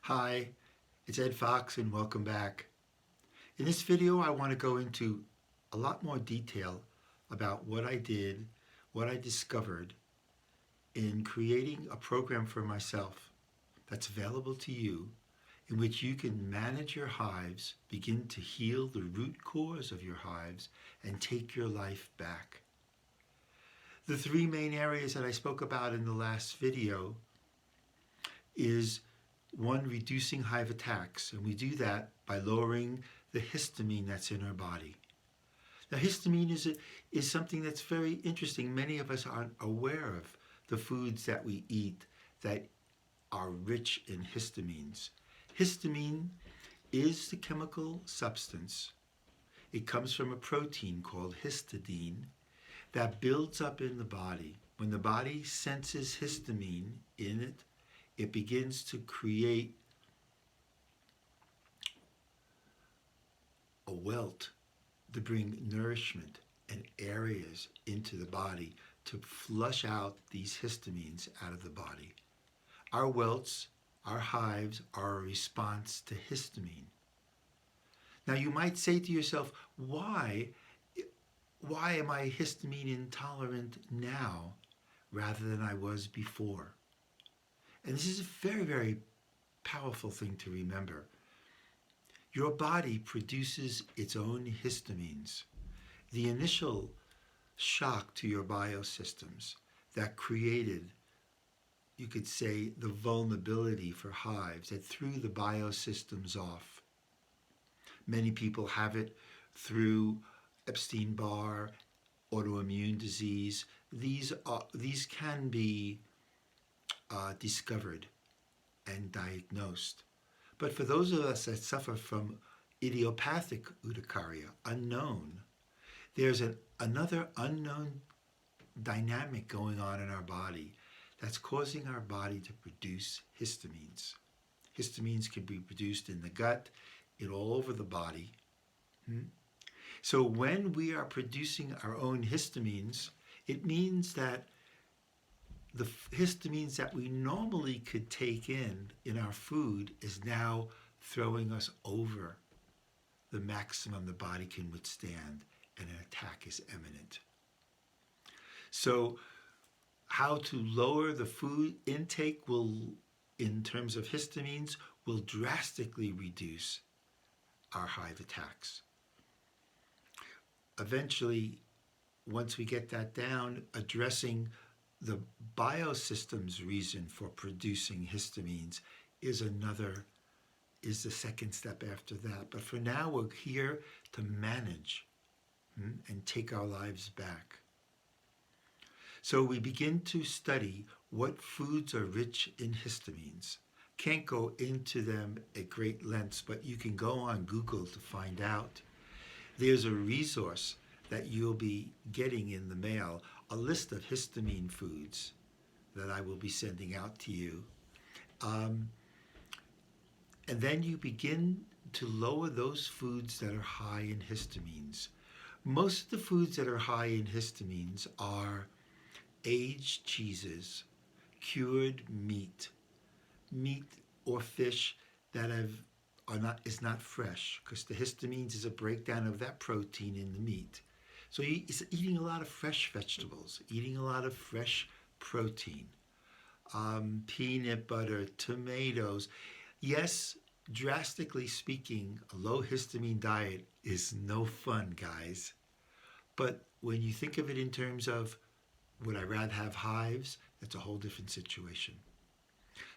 Hi, it's Ed Fox and welcome back. In this video, I want to go into a lot more detail about what I did, what I discovered in creating a program for myself that's available to you in which you can manage your hives, begin to heal the root cause of your hives, and take your life back. The three main areas that I spoke about in the last video is one, reducing hive attacks, and we do that by lowering the histamine that's in our body. Now, histamine is something that's very interesting. Many of us aren't aware of the foods that we eat that are rich in histamines. Histamine is the chemical substance. It comes from a protein called histidine that builds up in the body. When the body senses histamine in it, it begins to create a welt to bring nourishment and areas into the body to flush out these histamines out of the body. Our welts, our hives, are a response to histamine. Now you might say to yourself, why am I histamine intolerant now rather than I was before? And this is a very, very powerful thing to remember. Your body produces its own histamines. The initial shock to your biosystems that created, you could say, the vulnerability for hives that threw the biosystems off. Many people have it through Epstein-Barr, autoimmune disease. These can be discovered and diagnosed. But for those of us that suffer from idiopathic urticaria, unknown, there's another unknown dynamic going on in our body that's causing our body to produce histamines. Histamines can be produced in the gut, all over the body. So when we are producing our own histamines, it means that the histamines that we normally could take in our food is now throwing us over the maximum the body can withstand, and an attack is imminent. So how to lower the food intake will, in terms of histamines, will drastically reduce our hive attacks. Eventually, once we get that down, addressing the biosystem's reason for producing histamines is the second step after that. But for now, we're here to manage and take our lives back. So we begin to study what foods are rich in histamines. Can't go into them at great lengths, but you can go on Google to find out. There's a resource that you'll be getting in the mail, a list of histamine foods that I will be sending out to you. And then you begin to lower those foods that are high in histamines. Most of the foods that are high in histamines are aged cheeses, cured meat or fish that is not fresh, because the histamines is a breakdown of that protein in the meat. So it's eating a lot of fresh vegetables, eating a lot of fresh protein, peanut butter, tomatoes. Yes, drastically speaking, a low histamine diet is no fun, guys. But when you think of it in terms of, would I rather have hives? That's a whole different situation.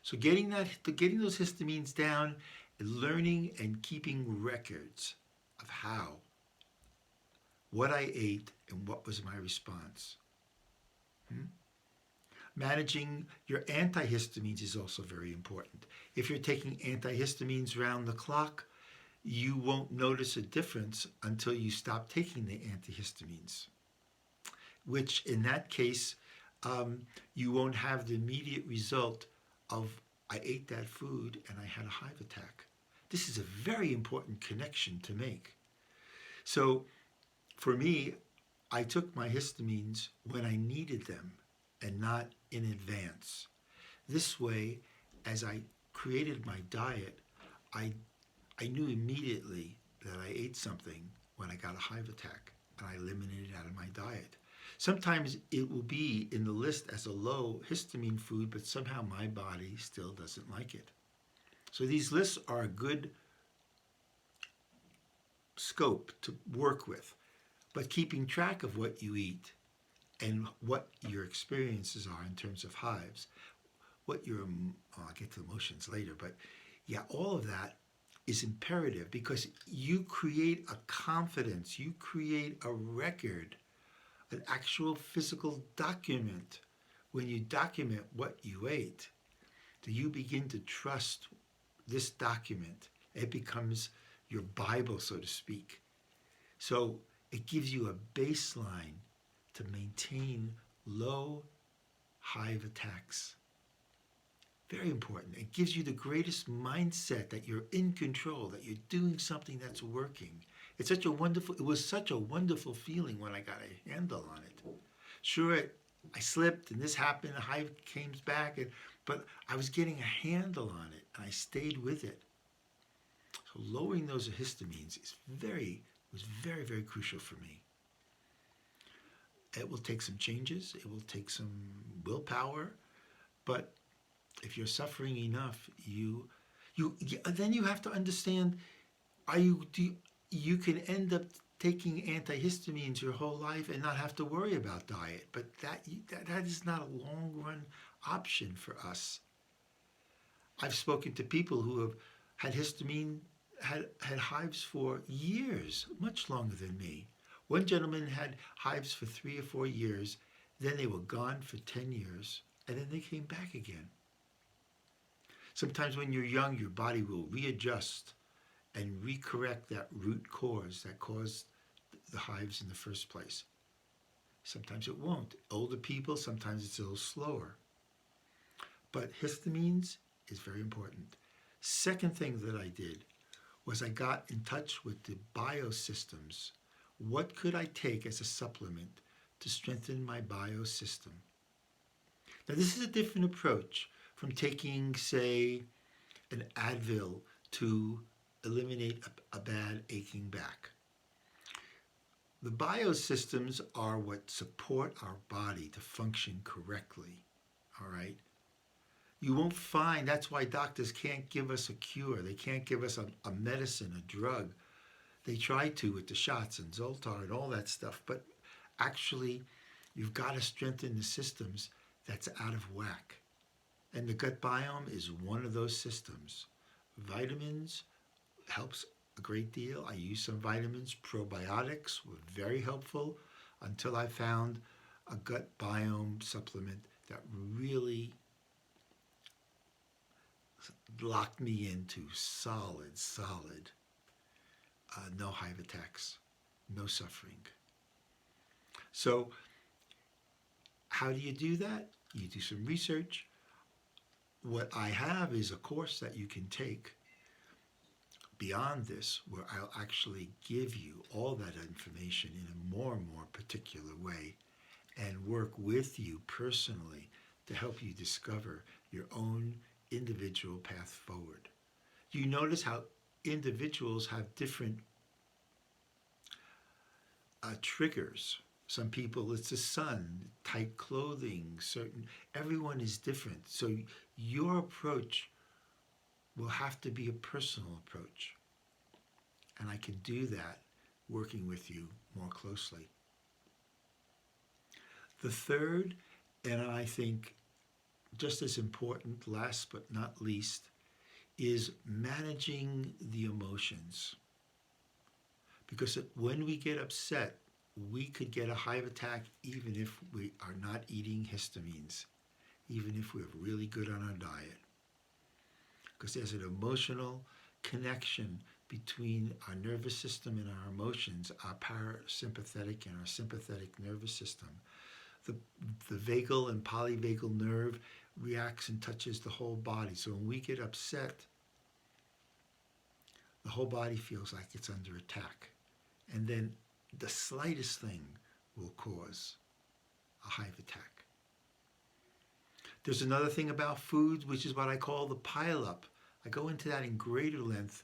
So getting those histamines down, and learning and keeping records of what I ate and what was my response. Managing your antihistamines is also very important. If you're taking antihistamines round the clock, you won't notice a difference until you stop taking the antihistamines, which in that case, you won't have the immediate result of, I ate that food and I had a hive attack. This is a very important connection to make. So for me, I took my histamines when I needed them and not in advance. This way, as I created my diet, I knew immediately that I ate something when I got a hive attack, and I eliminated it out of my diet. Sometimes it will be in the list as a low histamine food, but somehow my body still doesn't like it. So these lists are a good scope to work with, but keeping track of what you eat and what your experiences are in terms of hives, what your, I'll get to emotions later, but yeah, all of that is imperative because you create a confidence, you create a record, an actual physical document. When you document what you ate, do you begin to trust this document? It becomes your Bible, so to speak. So it gives you a baseline to maintain low hive attacks. Very important. It gives you the greatest mindset that you're in control, that you're doing something that's working. It was such a wonderful feeling when I got a handle on it. Sure, I slipped and this happened, the hive came back, but I was getting a handle on it and I stayed with it. So lowering those histamines was very, very crucial for me. It will take some changes, it will take some willpower, but if you're suffering enough, then you have to understand, you can end up taking antihistamines your whole life and not have to worry about diet, but that is not a long run option for us. I've spoken to people who have had had hives for years, much longer than me. One gentleman had hives for 3 or 4 years, then they were gone for 10 years, and then they came back again. Sometimes when you're young, your body will readjust and recorrect that root cause that caused the hives in the first place. Sometimes it won't. Older people, sometimes it's a little slower. But histamines is very important. Second thing that I did was I got in touch with the biosystems. What could I take as a supplement to strengthen my biosystem? Now, this is a different approach from taking, say, an Advil to eliminate a bad aching back. The biosystems are what support our body to function correctly, all right? You won't find, that's why doctors can't give us a cure. They can't give us a medicine, a drug. They try to with the shots and Zoltar and all that stuff, but actually, you've got to strengthen the systems that's out of whack. And the gut biome is one of those systems. Vitamins helps a great deal. I use some vitamins. Probiotics were very helpful until I found a gut biome supplement that really locked me into solid, no hive attacks, no suffering. So how do you do that? You do some research. What I have is a course that you can take beyond this, where I'll actually give you all that information in a more and more particular way and work with you personally to help you discover your own individual path forward. You notice how individuals have different triggers. Some people, it's the sun, tight clothing, everyone is different. So your approach will have to be a personal approach. And I can do that working with you more closely. The third, and I think just as important, last but not least, is managing the emotions. Because when we get upset, we could get a hive attack even if we are not eating histamines, even if we're really good on our diet. Because there's an emotional connection between our nervous system and our emotions, our parasympathetic and our sympathetic nervous system. The vagal and polyvagal nerve reacts and touches the whole body. So when we get upset, the whole body feels like it's under attack. And then the slightest thing will cause a hive attack. There's another thing about foods, which is what I call the pile-up. I go into that in greater length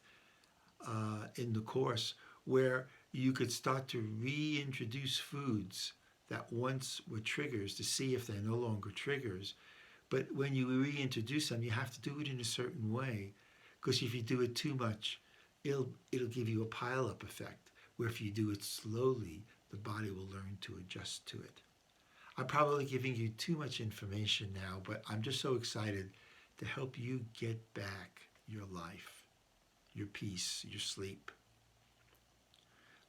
in the course, where you could start to reintroduce foods that once were triggers to see if they're no longer triggers. But when you reintroduce them, you have to do it in a certain way, because if you do it too much, it'll give you a pile-up effect, where if you do it slowly, the body will learn to adjust to it. I'm probably giving you too much information now, but I'm just so excited to help you get back your life, your peace, your sleep,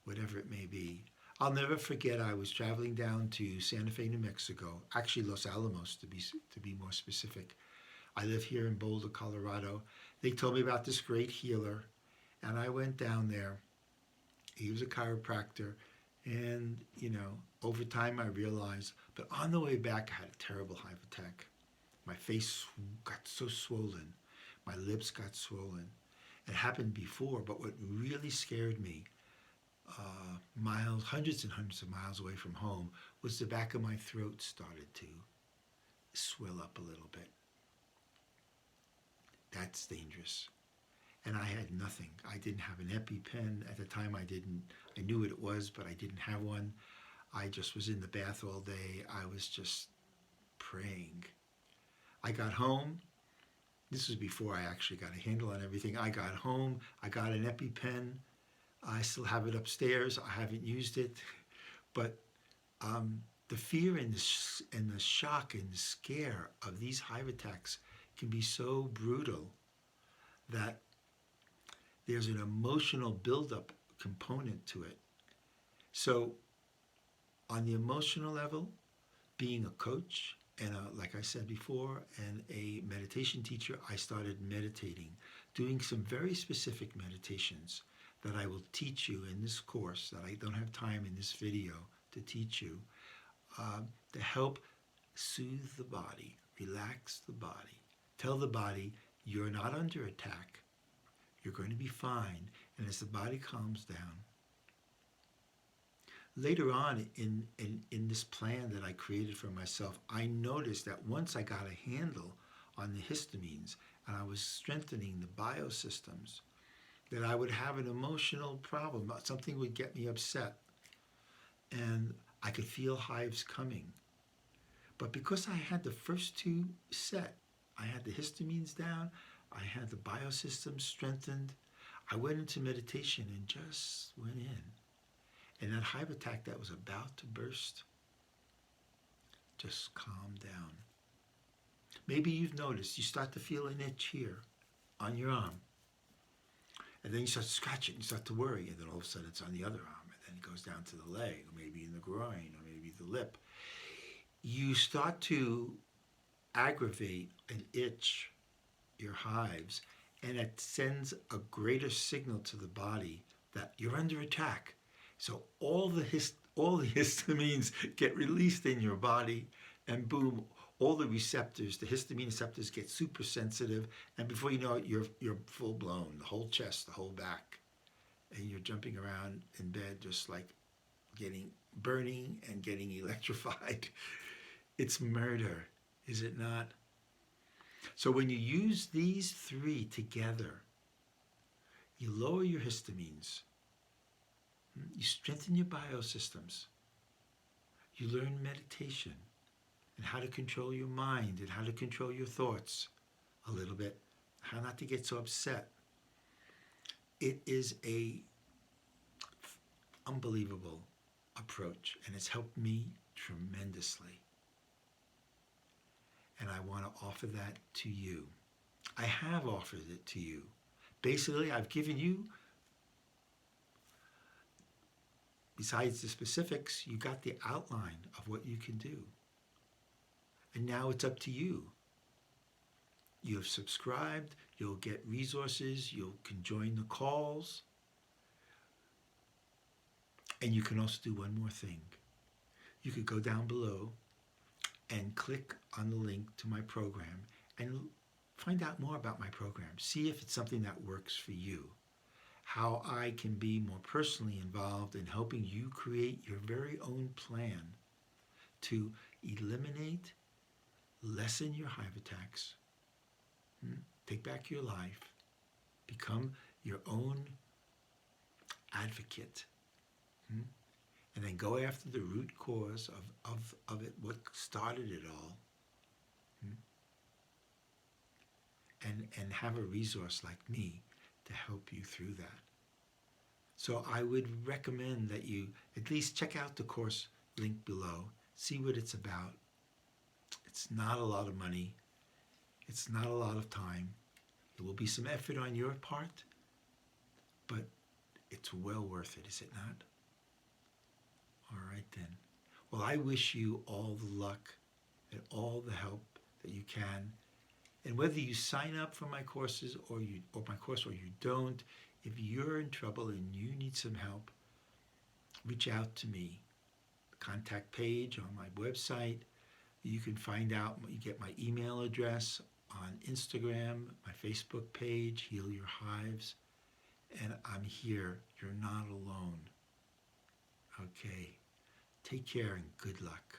whatever it may be. I'll never forget, I was traveling down to Santa Fe, New Mexico, actually Los Alamos to be more specific. I live here in Boulder, Colorado. They told me about this great healer, and I went down there. He was a chiropractor, and, over time I realized, but on the way back I had a terrible hive attack. My face got so swollen. My lips got swollen. It happened before, but what really scared me, hundreds and hundreds of miles away from home, was the back of my throat started to swell up a little bit. That's dangerous. And I had nothing. I didn't have an EpiPen. At the time I knew what it was, but I didn't have one. I just was in the bath all day. I was just praying. I got home. This was before I actually got a handle on everything. I got home. I got an EpiPen. I still have it upstairs. I haven't used it. But the fear and the shock and the scare of these hive attacks can be so brutal that there's an emotional buildup component to it. So on the emotional level, being a coach and like I said before, and a meditation teacher, I started meditating, doing some very specific meditations that I will teach you in this course, that I don't have time in this video to teach you, to help soothe the body, relax the body, tell the body you're not under attack, you're going to be fine. And as the body calms down, later on in this plan that I created for myself, I noticed that once I got a handle on the histamines and I was strengthening the biosystems, that I would have an emotional problem. Something would get me upset, and I could feel hives coming. But because I had the first two set, I had the histamines down, I had the biosystems strengthened, I went into meditation and just went in. And that hive attack that was about to burst just calmed down. Maybe you've noticed you start to feel an itch here on your arm. And then you start to scratch it and you start to worry. And then all of a sudden it's on the other arm. And then it goes down to the leg, or maybe in the groin, or maybe the lip. You start to aggravate and itch your hives, and it sends a greater signal to the body that you're under attack. So all the histamines get released in your body, and boom, all the receptors, the histamine receptors, get super sensitive, and before you know it, you're full blown, the whole chest, the whole back, and you're jumping around in bed just like burning and getting electrified. It's murder, is it not? So when you use these three together, you lower your histamines, you strengthen your biosystems, you learn meditation and how to control your mind and how to control your thoughts a little bit, how not to get so upset. It is a unbelievable approach, and it's helped me tremendously. And I want to offer that to you. I have offered it to you. Basically, I've given you, besides the specifics, you got the outline of what you can do. And now it's up to you. You have subscribed, you'll get resources, you can join the calls. And you can also do one more thing. You could go down below and click on the link to my program and find out more about my program. See if it's something that works for you. How I can be more personally involved in helping you create your very own plan to eliminate, lessen your hive attacks, take back your life, become your own advocate, and then go after the root cause of it, what started it all, and have a resource like me to help you through that. So I would recommend that you at least check out the course link below, see what it's about. It's not a lot of money. It's not a lot of time. There will be some effort on your part, but it's well worth it, is it not? All right then. Well, I wish you all the luck and all the help that you can. And whether you sign up for my courses or you don't, if you're in trouble and you need some help, reach out to me. The contact page on my website. You can find out, you get my email address on Instagram, my Facebook page, Heal Your Hives. And I'm here. You're not alone. Okay. Take care and good luck.